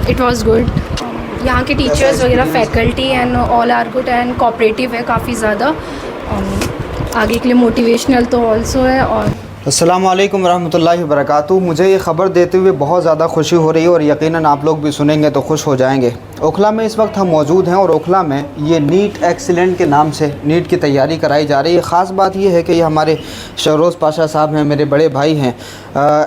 It was good. यहाँ के teachers वगैरह, faculty and all are good and cooperative है काफ़ी ज़्यादा। आगे के लिए मोटिवेशनल तो ऑल्सो है। और अस्सलाम वालेकुम रहमतुल्लाहि व बरकातुहू। मुझे ये ख़बर देते हुए बहुत ज़्यादा खुशी हो रही है और यकीनन आप लोग भी सुनेंगे तो खुश हो जाएंगे। ओखला में इस वक्त हम मौजूद हैं और ओखला में ये नीट एक्सीलेंट के नाम से नीट की तैयारी कराई जा रही है। ख़ास बात ये है कि ये हमारे शहरोज़ पाशा साहब हैं, मेरे बड़े भाई हैं।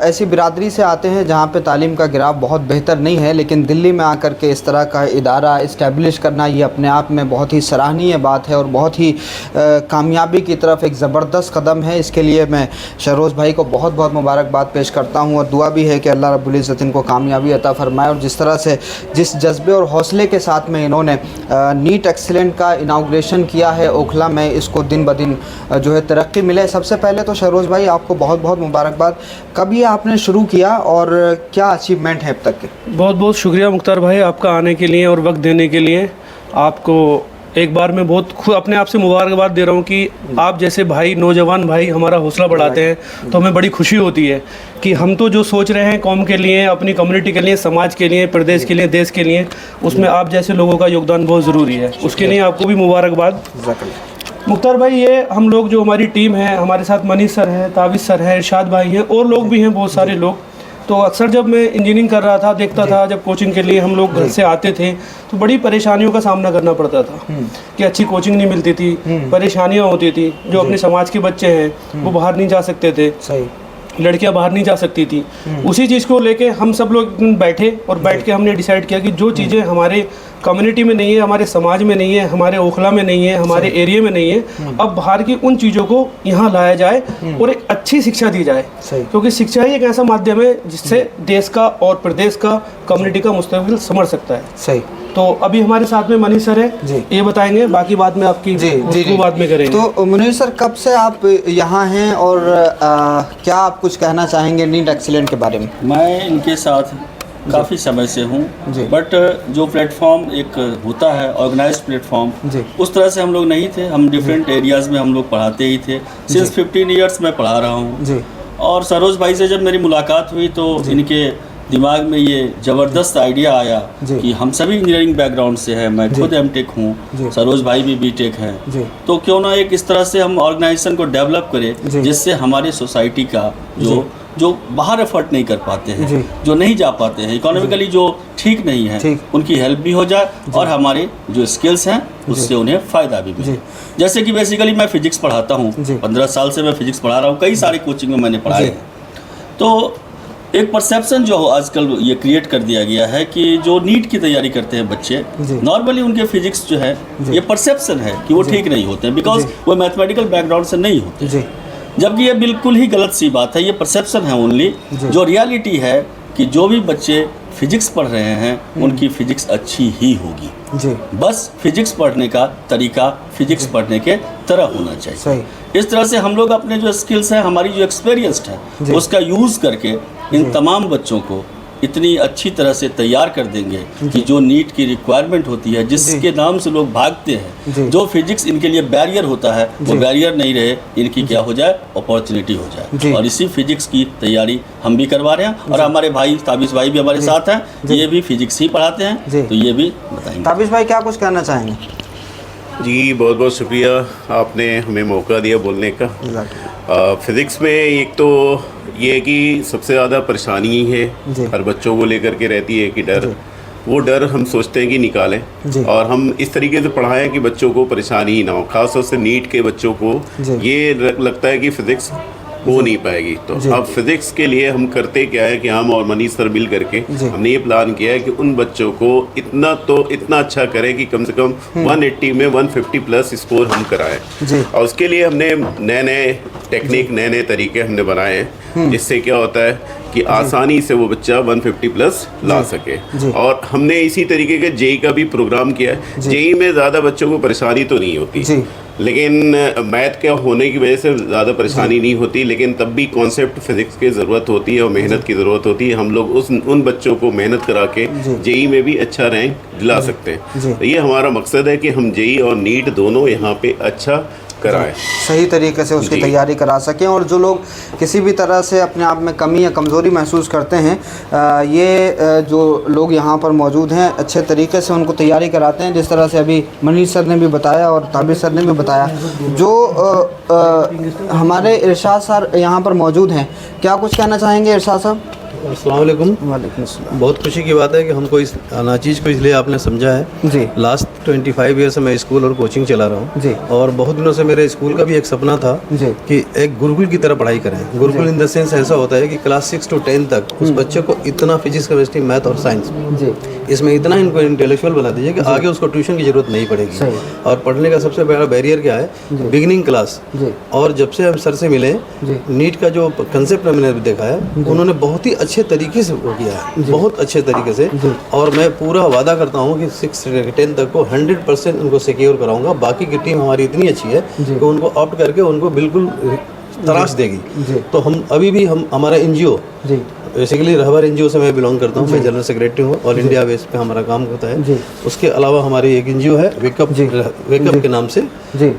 ऐसी बिरादरी से आते हैं जहाँ पे तालीम का गिराव बहुत बेहतर नहीं है, लेकिन दिल्ली में आकर के इस तरह का इदारा इस्टेब्लिश करना ये अपने आप में बहुत ही सराहनीय बात है और बहुत ही कामयाबी की तरफ एक ज़बरदस्त कदम है। इसके लिए मैं शहरोज़ भाई को बहुत बहुत मुबारकबाद पेश करता हूँ और दुआ भी है कि अल्लाह रब्बुल इज़्ज़त इनको कामयाबी अता फ़रमाए। और जिस तरह से जिस जज्बे और हौसले के साथ में इन्होंने नीट एक्सीलेंट का इनाग्रेशन किया है ओखला में, इसको दिन ब दिन जो है तरक्की मिले। सबसे पहले तो शहरोज़ भाई आपको बहुत बहुत मुबारकबाद। कब ये आपने शुरू किया और क्या अचीवमेंट है अब तक के? बहुत बहुत शुक्रिया मुख्तार भाई आपका आने के लिए और वक्त देने के लिए। आपको एक बार मैं बहुत खुद अपने आप से मुबारकबाद दे रहा हूँ कि आप जैसे भाई, नौजवान भाई हमारा हौसला बढ़ाते हैं तो हमें बड़ी खुशी होती है कि हम तो जो सोच रहे हैं कौम के लिए, अपनी कम्युनिटी के लिए, समाज के लिए, प्रदेश के लिए, देश के लिए, उसमें आप जैसे लोगों का योगदान बहुत ज़रूरी है। उसके लिए आपको भी मुबारकबाद। मुख्तार भाई, ये हम लोग जो हमारी टीम है, हमारे साथ मनीष सर हैं, ताबिश सर हैं, इरशाद भाई हैं और लोग भी हैं, बहुत सारे लोग। तो अक्सर जब मैं इंजीनियरिंग कर रहा था देखता था, जब कोचिंग के लिए हम लोग घर से आते थे तो बड़ी परेशानियों का सामना करना पड़ता था कि अच्छी कोचिंग नहीं मिलती थी, परेशानियां होती थी। जो अपने समाज के बच्चे हैं वो बाहर नहीं जा सकते थे, लड़कियां बाहर नहीं जा सकती थी। उसी चीज़ को लेके हम सब लोग बैठे और बैठ के हमने डिसाइड किया कि जो चीज़ें हमारे कम्युनिटी में नहीं है, हमारे समाज में नहीं है, हमारे ओखला में नहीं है, हमारे एरिया में नहीं है, अब बाहर की उन चीज़ों को यहाँ लाया जाए और एक अच्छी शिक्षा दी जाए। क्योंकि शिक्षा ही एक ऐसा माध्यम है जिससे देश का और प्रदेश का, कम्युनिटी का मुस्तकबिल संभल सकता है। सही। तो अभी हमारे साथ में मनीष सर है, ये बताएंगे, बाकी बात में आपकी जी बाद में करेंगे। तो मनीष सर, कब से आप यहाँ हैं और क्या आप कुछ कहना चाहेंगे नीट एक्सीलेंट के बारे में? मैं इनके साथ काफ़ी समय से हूँ, बट जो प्लेटफॉर्म एक होता है ऑर्गेनाइज्ड प्लेटफॉर्म, उस तरह से हम लोग नहीं थे। हम डिफरेंट एरियाज़ में हम लोग पढ़ाते ही थे। सिंस 15 ईयर्स मैं पढ़ा रहा हूँ। और सरोज भाई से जब मेरी मुलाकात हुई तो इनके दिमाग में ये ज़बरदस्त आइडिया आया कि हम सभी इंजीनियरिंग बैकग्राउंड से हैं, मैं खुद एमटेक हूँ, सरोज भाई भी बीटेक हैं, तो क्यों ना एक इस तरह से हम ऑर्गेनाइजेशन को डेवलप करें जिससे हमारी सोसाइटी का जो बाहर एफर्ट नहीं कर पाते हैं, जो नहीं जा पाते हैं, इकोनॉमिकली जो ठीक नहीं है, उनकी हेल्प भी हो जाए और हमारे जो स्किल्स हैं उससे उन्हें फ़ायदा भी मिले। जैसे कि बेसिकली मैं फ़िज़िक्स पढ़ाता हूँ, 15 साल से मैं फ़िज़िक्स पढ़ा रहा हूँ, कई सारे कोचिंग में मैंने पढ़ाए हैं। तो एक परसेप्शन जो आजकल ये क्रिएट कर दिया गया है कि जो नीट की तैयारी करते हैं बच्चे, नॉर्मली उनके फिजिक्स जो है, ये परसेप्शन है कि वो ठीक नहीं होते हैं बिकॉज वो मैथमेटिकल बैकग्राउंड से नहीं होते, जबकि ये बिल्कुल ही गलत सी बात है। ये परसेप्शन है ओनली। जो रियलिटी है कि जो भी बच्चे फिजिक्स पढ़ रहे हैं उनकी फिजिक्स अच्छी ही होगी। बस फिजिक्स पढ़ने का तरीका फिजिक्स पढ़ने के तरह होना चाहिए। इस तरह से हम लोग अपने जो स्किल्स हैं, हमारी जो एक्सपीरियंस्ड है, उसका यूज़ करके इन तमाम बच्चों को इतनी अच्छी तरह से तैयार कर देंगे कि जो नीट की रिक्वायरमेंट होती है, जिसके नाम से लोग भागते हैं, जो फिजिक्स इनके लिए बैरियर होता है वो बैरियर नहीं रहे, इनकी क्या हो जाए, अपॉर्चुनिटी हो जाए। और इसी फिजिक्स की तैयारी हम भी करवा रहे हैं और हमारे भाई ताबिश भाई भी हमारे साथ हैं, ये भी फिजिक्स ही पढ़ाते हैं, तो ये भी बताएंगे। ताबिश भाई, क्या कुछ कहना चाहेंगे? जी, बहुत बहुत शुक्रिया, आपने हमें मौका दिया बोलने का। फ़िज़िक्स में एक तो ये है कि सबसे ज़्यादा परेशानी है हर बच्चों को लेकर के रहती है कि डर, वो डर हम सोचते हैं कि निकालें और हम इस तरीके से पढ़ाएं कि बच्चों को परेशानी ही ना हो। ख़ास तौर से नीट के बच्चों को ये लगता है कि फ़िज़िक्स हो नहीं पाएगी। तो अब फिज़िक्स के लिए हम करते क्या है कि हम और मनीष सर मिल करके हमने ये प्लान किया है कि उन बच्चों को इतना अच्छा करें कि कम से कम 180 में 150 प्लस स्कोर हम कराएं। और उसके लिए हमने नए नए टेक्निक, नए नए तरीके हमने बनाए हैं, जिससे क्या होता है कि आसानी से वो बच्चा 150 प्लस ला सके। और हमने इसी तरीके के जेई का भी प्रोग्राम किया है। जेई में ज़्यादा बच्चों को परेशानी तो नहीं होती, लेकिन मैथ के होने की वजह से ज़्यादा परेशानी नहीं होती, लेकिन तब भी कॉन्सेप्ट फिज़िक्स की ज़रूरत होती है और मेहनत की ज़रूरत होती है। हम लोग उन बच्चों को मेहनत करा के जेई में भी अच्छा रैंक दिला सकते हैं। तो ये हमारा मकसद है कि हम जेई और नीट दोनों यहाँ पे अच्छा कराएं, सही तरीके से उसकी तैयारी करा सकें। और जो लोग किसी भी तरह से अपने आप में कमी या कमज़ोरी महसूस करते हैं, ये जो लोग यहाँ पर मौजूद हैं अच्छे तरीके से उनको तैयारी कराते हैं, जिस तरह से अभी मनीष सर ने भी बताया और ताबिर सर ने भी बताया। जो हमारे इरशाद सर यहाँ पर मौजूद हैं, क्या कुछ कहना चाहेंगे इरशाद साहब? अस्सलाम वालेकुम। वालेकुम अस्सलाम। बहुत खुशी की बात है कि हमको इस नाचीज़ को इसलिए आपने समझा है जी। लास्ट 25 ईयर से मैं स्कूल और कोचिंग चला रहा हूँ जी। और बहुत दिनों से मेरे स्कूल का भी एक सपना था जी। कि एक गुरुकुल की तरह पढ़ाई करें। गुरुकुल इन द सेंस ऐसा होता है कि क्लास 6 to 10 तक उस बच्चे को इतना फिजिक्स, केमिस्ट्री, मैथ और साइंस जी इसमें इतना इनको इंटेलेक्चुअल बना दीजिए कि आगे उसको ट्यूशन की ज़रूरत नहीं पड़ेगी। सही। और पढ़ने का सबसे बड़ा बैरियर क्या है? Beginning class. जी। और जब से हम सर से मिले, नीट का जो कंसेप्ट मैंने देखा है, उन्होंने बहुत ही अच्छे तरीके से वो किया है, बहुत अच्छे तरीके से। और मैं पूरा वादा करता हूँ कि 6 से 10 तक को 100% उनको सिक्योर कराऊंगा। बाकी की टीम हमारी इतनी अच्छी है कि उनको ऑप्ट करके उनको बिल्कुल तराश देगी। तो हम अभी भी हम एनजीओ बेसिकली रहबर एनजीओ से मैं बिलोंग करता हूँ, मैं जनरल सेक्रेटरी हूँ, ऑल इंडिया बेस पे हमारा काम होता है। उसके अलावा हमारी एक एनजीओ है वेकअप के नाम से,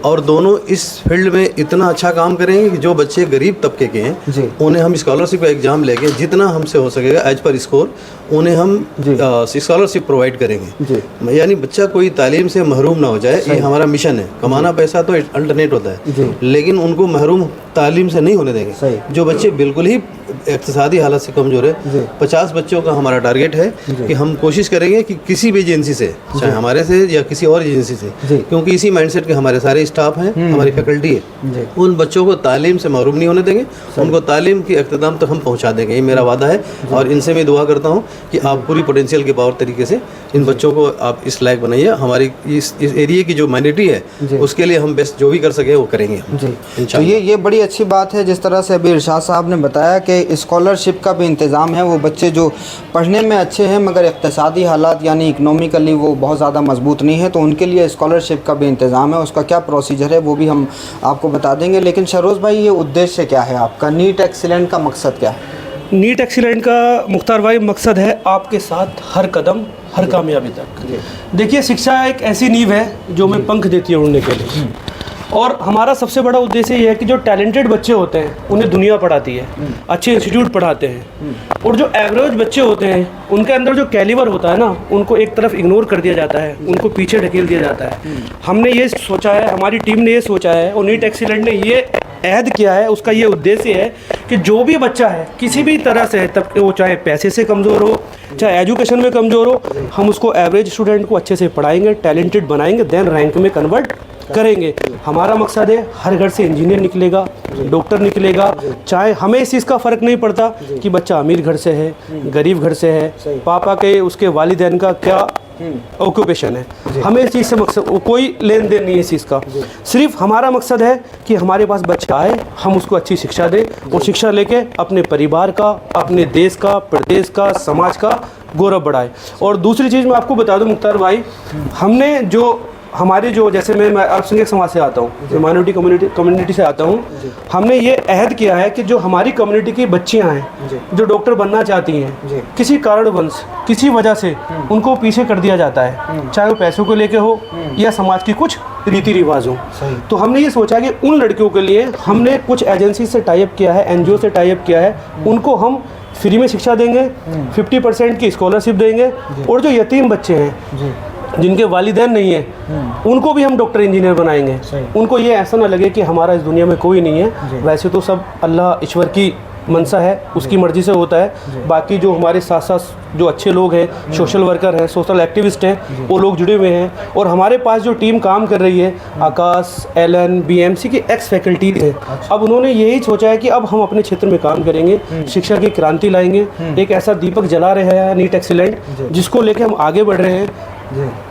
और दोनों इस फील्ड में इतना अच्छा काम करेंगे कि जो बच्चे गरीब तबके के हैं उन्हें हम स्कॉलरशिप का एग्ज़ाम लेके जितना हमसे हो सकेगा एज पर स्कोर उन्हें हम स्कॉलरशिप प्रोवाइड करेंगे। यानी बच्चा कोई तालीम से महरूम ना हो जाए, ये हमारा मिशन है। कमाना पैसा तो अल्टरनेट होता है, लेकिन उनको महरूम तालीम से नहीं होने देंगे। जो बच्चे बिल्कुल ही इक़्तिसादी हालत से कमज़ोर है, 50 बच्चों का हमारा टारगेट है कि हम कोशिश करेंगे कि किसी भी एजेंसी से, चाहे हमारे से या किसी और एजेंसी से, क्योंकि इसी माइंडसेट के हमारे सारे स्टाफ हैं, हमारी फैकल्टी है, उन बच्चों को तालीम से महरूम नहीं होने देंगे, उनको तालीम की इख्तिताम तक हम पहुँचा देंगे। ये मेरा वादा है। और इनसे मैं दुआ करता हूँ कि आप पूरी पोटेंशियल के पावर तरीके से इन बच्चों को आप इस लायक बनाइए। हमारी इस एरिया की जो माइनॉरिटी है उसके लिए हम बेस्ट जो भी कर सके वो करेंगे जी। तो ये बड़ी अच्छी बात है, जिस तरह से अभी इरशाद साहब ने बताया कि स्कॉलरशिप का भी इंतज़ाम है। वो बच्चे जो पढ़ने में अच्छे हैं मगर इक़्तिसादी हालात यानी इकनॉमिकली वो बहुत ज़्यादा मजबूत नहीं है, तो उनके लिए स्कॉलरशिप का भी इंतज़ाम है। उसका क्या प्रोसीजर है वो भी हम आपको बता देंगे। लेकिन शरोज़ भाई, ये उद्देश्य क्या है आपका? नीट एक्सीलेंट का मकसद क्या है? नीट एक्सीलेंट का मुख्तार भाई मकसद है आपके साथ हर कदम, हर कामयाबी तक। देखिए, शिक्षा एक ऐसी नींव है जो हमें पंख देती है उड़ने के लिए, और हमारा सबसे बड़ा उद्देश्य ये है कि जो टैलेंटेड बच्चे होते हैं उन्हें दुनिया पढ़ाती है, अच्छे इंस्टीट्यूट पढ़ाते हैं, और जो एवरेज बच्चे होते हैं उनके अंदर जो कैलिबर होता है ना, उनको एक तरफ इग्नोर कर दिया जाता है, उनको पीछे ढकेल दिया जाता है। हमने ये सोचा है, हमारी टीम ने ये सोचा है, और नीट एक्सीलेंट ने ये अहद किया है, उसका ये उद्देश्य है कि जो भी बच्चा है किसी भी तरह से, तब वो चाहे पैसे से कमज़ोर हो, चाहे एजुकेशन में कमज़ोर हो, हम उसको एवरेज स्टूडेंट को अच्छे से पढ़ाएंगे, टैलेंटेड बनाएंगे, देन रैंक में कन्वर्ट करेंगे। हमारा मकसद है हर घर से इंजीनियर निकलेगा, डॉक्टर निकलेगा। चाहे हमें इस चीज़ का फ़र्क नहीं पड़ता कि बच्चा अमीर घर से है, गरीब घर से है, पापा के उसके वालिदैन का क्या ऑक्यूपेशन है, हमें इस चीज़ से मकसद कोई लेन देन नहीं है इस चीज़ का। सिर्फ हमारा मकसद है कि हमारे पास बच्चा आए, हम उसको अच्छी शिक्षा दें, और शिक्षा लेके अपने परिवार का, अपने देश का, प्रदेश का, समाज का गौरव बढ़ाए। और दूसरी चीज़ मैं आपको बता दूं मुख्तार भाई, हमने जो हमारे जो, जैसे मैं अल्पसंख्यक समाज से आता हूँ, जो माइनॉरिटी कम्युनिटी से आता हूँ, हमने ये अहद किया है कि जो हमारी कम्युनिटी की बच्चियाँ हैं जो डॉक्टर बनना चाहती हैं, किसी कारणवश, किसी वजह से उनको पीछे कर दिया जाता है, चाहे वो पैसों को लेके हो या समाज की कुछ रीति रिवाज हो। तो हमने ये सोचा कि उन लड़कियों के लिए हमने कुछ एजेंसी से टाइप किया है, एनजीओ से टाइप किया है, उनको हम फ्री में शिक्षा देंगे, 50% की स्कॉलरशिप देंगे, और जो यतीम बच्चे हैं जिनके वालिदैन नहीं है उनको भी हम डॉक्टर इंजीनियर बनाएंगे। उनको ये ऐसा ना लगे कि हमारा इस दुनिया में कोई नहीं है। वैसे तो सब अल्लाह ईश्वर की मनसा है, उसकी मर्ज़ी से होता है। बाकी जो हमारे साथ साथ जो अच्छे लोग हैं, सोशल वर्कर हैं, सोशल एक्टिविस्ट हैं, वो लोग जुड़े हुए हैं। और हमारे पास जो टीम काम कर रही है, आकाश, एलन, बीएमसी की एक्स फैकल्टी है, अब उन्होंने यही सोचा है कि अब हम अपने क्षेत्र में काम करेंगे, शिक्षा की क्रांति लाएंगे, एक ऐसा दीपक जला रहे हैं नीट एक्सीलेंट, जिसको लेके हम आगे बढ़ रहे हैं,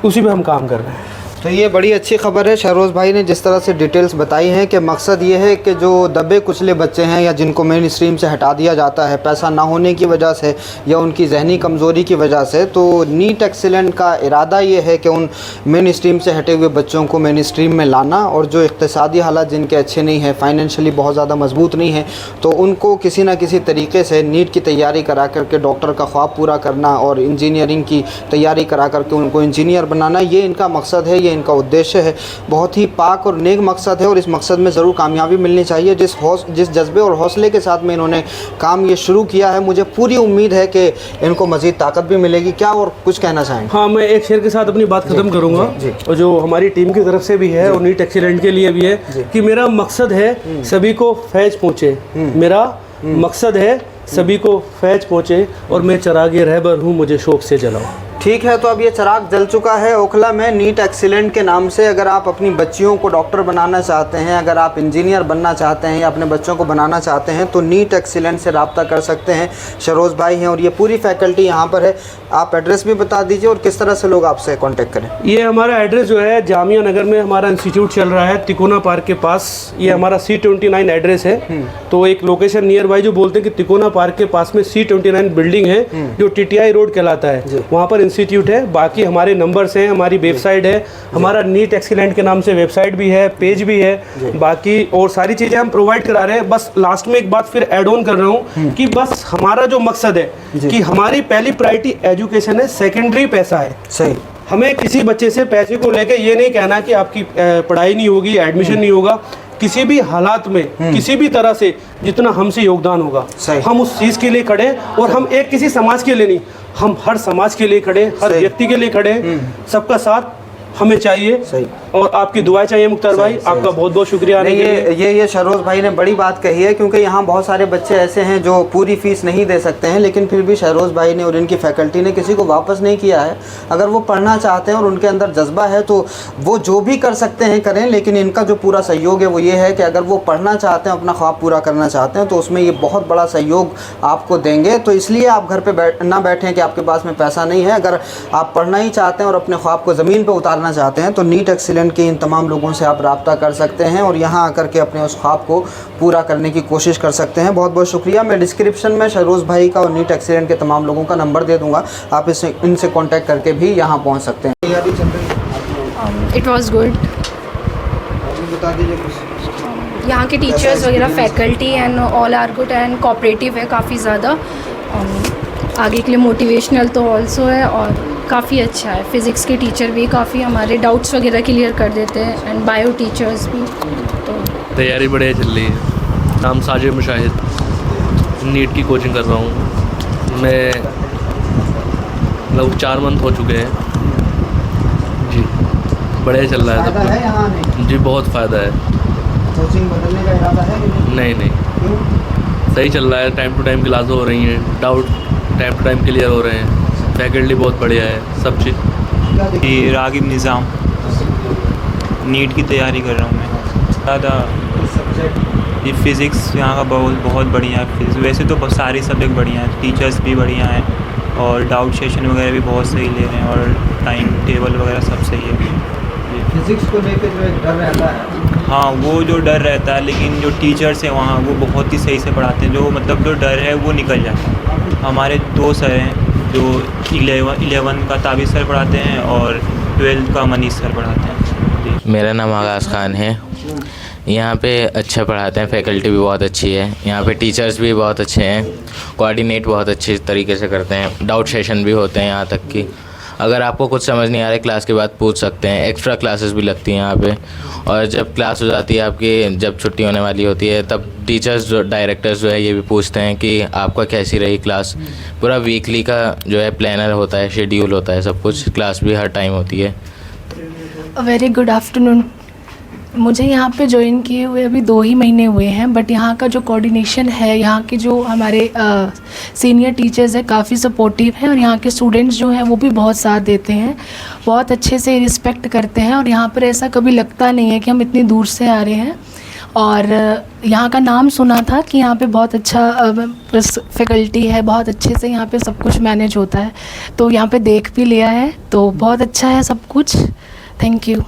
उसी पे हम काम कर रहे हैं। तो ये बड़ी अच्छी खबर है। शहरोज़ भाई ने जिस तरह से डिटेल्स बताई हैं कि मकसद ये है कि जो दबे कुचले बच्चे हैं या जिनको मेन स्ट्रीम से हटा दिया जाता है पैसा ना होने की वजह से या उनकी जहनी कमज़ोरी की वजह से, तो नीट एक्सीलेंट का इरादा ये है कि उन मेन स्ट्रीम से हटे हुए बच्चों को मेन स्ट्रीम में लाना, और जो इक़्तिसादी हालात जिनके अच्छे नहीं हैं, फाइनेंशियली बहुत ज़्यादा मजबूत नहीं है, तो उनको किसी न किसी तरीके से नीट की तैयारी करा करके डॉक्टर का ख्वाब पूरा करना और इंजीनियरिंग की तैयारी करा करके उनको इंजीनियर बनाना, ये इनका मकसद है। ये इनका उद्देश्य है। बहुत ही पाक और नेक मकसद है और इस मकसद में ज़रूर कामयाबी मिलनी चाहिए। जिस जज्बे और हौसले के साथ में इन्होंने काम ये शुरू किया है, मुझे पूरी उम्मीद है कि इनको मज़ीद ताकत भी मिलेगी। क्या और कुछ कहना चाहेंगे? हाँ, मैं एक शेर के साथ अपनी बात ख़त्म करूँगा, और जो हमारी टीम की तरफ से भी है और नीट एक्सीलेंट के लिए भी है कि मेरा मकसद है सभी को फैज़ पहुँचे। मेरा मकसद है सभी को फैज़ पहुँचे और मैं चिरागे रहबर हूँ, मुझे शौक़ से जलाओ। ठीक है, तो अब ये चिराग जल चुका है ओखला में नीट एक्सीलेंट के नाम से। अगर आप अपनी बच्चियों को डॉक्टर बनाना चाहते हैं, अगर आप इंजीनियर बनना चाहते हैं या अपने बच्चों को बनाना चाहते हैं, तो नीट एक्सीलेंट से रब्ता कर सकते हैं। शरोज़ भाई हैं और ये पूरी फैकल्टी यहाँ पर है। आप एड्रेस भी बता दीजिए और किस तरह से लोग आपसे कॉन्टेक्ट करें। ये हमारा एड्रेस जो है जामिया नगर में हमारा इंस्टीट्यूट चल रहा है, तिकोना पार्क के पास। ये हमारा C29 एड्रेस है। तो एक लोकेशन नियर बाई जो बोलते हैं कि तिकोना पार्क के पास में C29 बिल्डिंग है, जो TTI रोड कहलाता है, वहाँ पर इंस्टीट्यूट है। बाकी हमारे नंबर्स हैं, हमारी वेबसाइट है, हमारा नीट एक्सीलेंट के नाम से वेबसाइट भी है, पेज भी है, बाकी और सारी चीज़ें हम प्रोवाइड करा रहे हैं। बस लास्ट में एक बात फिर ऐड ऑन कर रहा हूँ कि बस हमारा जो मकसद है कि हमारी पहली प्रायोरिटी एजुकेशन है, सेकेंडरी पैसा है। सही। हमें किसी बच्चे से पैसे को लेके ये नहीं कहना कि आपकी पढ़ाई नहीं होगी, एडमिशन नहीं होगा। किसी भी हालात में किसी भी तरह से जितना हमसे योगदान होगा हम उस चीज़ के लिए खड़े, और हम एक किसी समाज के लिए नहीं, हम हर समाज के लिए खड़े, हर व्यक्ति के लिए खड़े। सबका साथ हमें चाहिए। सही। और आपकी दुआएं चाहिए मुख्तार भाई। आपका बहुत बहुत शुक्रिया। ये शरोज़ भाई ने बड़ी बात कही है, क्योंकि यहाँ बहुत सारे बच्चे ऐसे हैं जो पूरी फ़ीस नहीं दे सकते हैं, लेकिन फिर भी शरोज़ भाई ने और इनकी फैकल्टी ने किसी को वापस नहीं किया है। अगर वो पढ़ना चाहते हैं और उनके अंदर जज्बा है तो वो जो भी कर सकते हैं करें, लेकिन इनका जो पूरा सहयोग है वो ये है कि अगर वो पढ़ना चाहते हैं, अपना ख्वाब पूरा करना चाहते हैं, तो उसमें ये बहुत बड़ा सहयोग आपको देंगे। तो इसलिए आप घर पर ना बैठें कि आपके पास में पैसा नहीं है। अगर आप पढ़ना ही चाहते हैं और अपने ख्वाब को ज़मीन पर उतारना चाहते हैं तो नीट एक्सीलेंट के इन तमाम लोगों से आप रब्ता कर सकते हैं और यहाँ आकर के अपने उस ख्वाब को पूरा करने की कोशिश कर सकते हैं। बहुत बहुत शुक्रिया। मैं डिस्क्रिप्शन में शरोज़ भाई का और नीट एक्सीलेंट के तमाम लोगों का नंबर दे दूँगा, आप इनसे कॉन्टैक्ट करके भी यहाँ पहुँच सकते हैं। It was good. बता दीजिए कुछ। यहाँ के टीचर्स वगैरह, faculty and all are good and cooperative है काफ़ी ज़्यादा। आगे के लिए मोटिवेशनल तो ऑल्सो है और काफ़ी अच्छा है। फ़िज़िक्स के टीचर भी काफ़ी हमारे डाउट्स वगैरह क्लियर कर देते हैं, एंड बायो टीचर्स भी। तो तैयारी बढ़िया चल रही है। नाम साजिद मुशाहिद, नीट की कोचिंग कर रहा हूँ मैं। लगभग 4 मंथ हो चुके हैं जी। बढ़िया चल रहा है सब है यहाँ कुछ जी, बहुत फ़ायदा है। कोचिंग बदलने का इरादा है कि नहीं, सही चल रहा है। टाइम टू टाइम क्लास हो रही हैं, doubt time to time clear हो रहे हैं, फैकल्टी बहुत बढ़िया है, सब चीज़। ये रागिब निज़ाम, नीट की तैयारी कर रहा हूँ मैं। ज़्यादा ये फ़िज़िक्स यहाँ का बहुत बढ़िया है। वैसे तो सारे सब्जेक्ट बढ़िया हैं, टीचर्स भी बढ़िया हैं और डाउट सेशन वगैरह भी बहुत सही ले रहे हैं और टाइम टेबल वगैरह सब सही है। फिज़िक्स को लेकर जो एक डर रहता है, हाँ वो जो डर रहता है, लेकिन जो टीचर्स हैं वहाँ वो बहुत ही सही से पढ़ाते हैं। जो मतलब जो डर है वो निकल जाता है। हमारे 2 सर हैं जो 11 का ताबिज़ सर पढ़ाते हैं और 12 का मनीष सर पढ़ाते हैं। मेरा नाम आगाज़ खान है। यहाँ पे अच्छा पढ़ाते हैं, फैकल्टी भी बहुत अच्छी है। यहाँ पे टीचर्स भी बहुत अच्छे हैं, कोऑर्डिनेट बहुत अच्छे तरीके से करते हैं। डाउट सेशन भी होते हैं, यहाँ तक कि अगर आपको कुछ समझ नहीं आ रहा है क्लास के बाद पूछ सकते हैं। एक्स्ट्रा क्लासेस भी लगती हैं यहाँ पे, और जब क्लास हो जाती है आपकी, जब छुट्टी होने वाली होती है, तब टीचर्स जो डायरेक्टर्स जो है ये भी पूछते हैं कि आपका कैसी रही क्लास। पूरा वीकली का जो है प्लानर होता है, शेड्यूल होता है, सब कुछ। क्लास भी हर टाइम होती है। Very good afternoon. मुझे यहाँ पे ज्वाइन किए हुए अभी 2 ही महीने हुए हैं, बट यहाँ का जो कोऑर्डिनेशन है, यहाँ के जो हमारे सीनियर टीचर्स हैं काफ़ी सपोर्टिव हैं, और यहाँ के स्टूडेंट्स जो हैं वो भी बहुत साथ देते हैं, बहुत अच्छे से रिस्पेक्ट करते हैं। और यहाँ पर ऐसा कभी लगता नहीं है कि हम इतनी दूर से आ रहे हैं। और यहाँ का नाम सुना था कि यहाँ पे बहुत अच्छा फैकल्टी है, बहुत अच्छे से यहाँ पे सब कुछ मैनेज होता है, तो यहाँ पे देख भी लिया है, तो बहुत अच्छा है सब कुछ। Thank you.